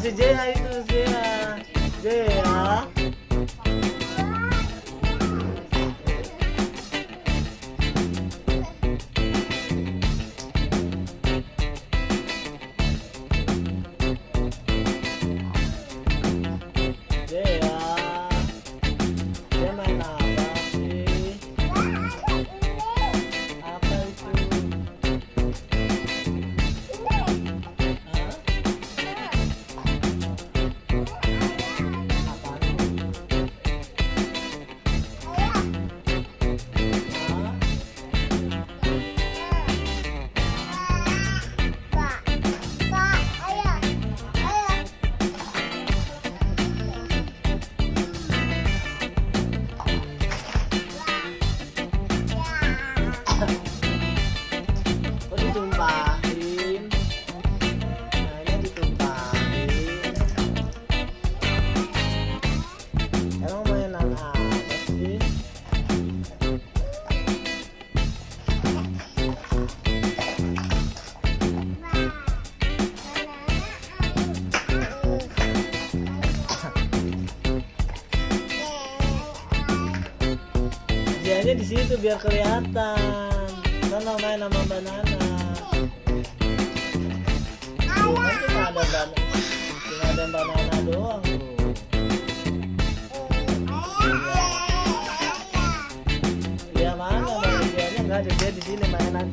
si Jea itu, Jea. Dia main apa sih? Apa itu? Kok ditumpahin? Mainnya ditumpahin. Emang mainan apa sih? Dianya di situ biar kelihatan. Sana main sama banana. Tuh, kan cuma ada banana doang tuh. Dia mana dianya nggak ada, dia di sini mainan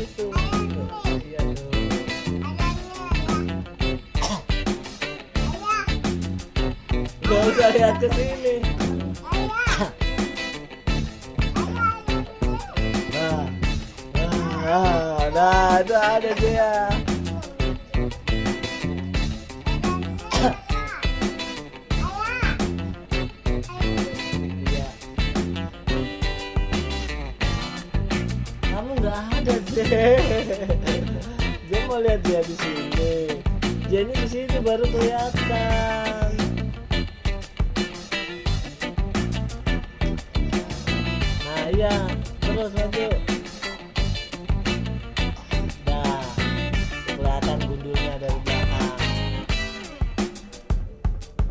itu. Iya tuh. Gak usah lihat ke sini. Nah, itu ada dia. Iya. Kamu nggak ada, dia mau lihat dia di sini. Dia ini di sini baru kelihatan. Nah, iya, terus maju. Kelihatan gundulnya dari belakang.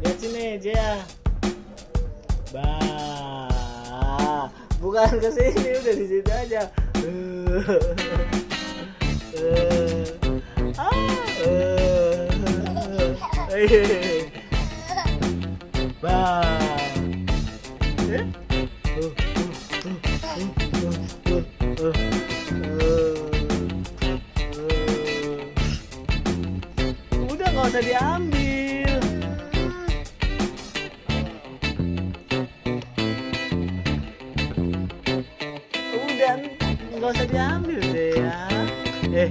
Lihat sini, Jea. Bukan ke sini, udah di situ aja. Udah nggak usah diambil. Udah nggak usah diambil deh ya. Eh.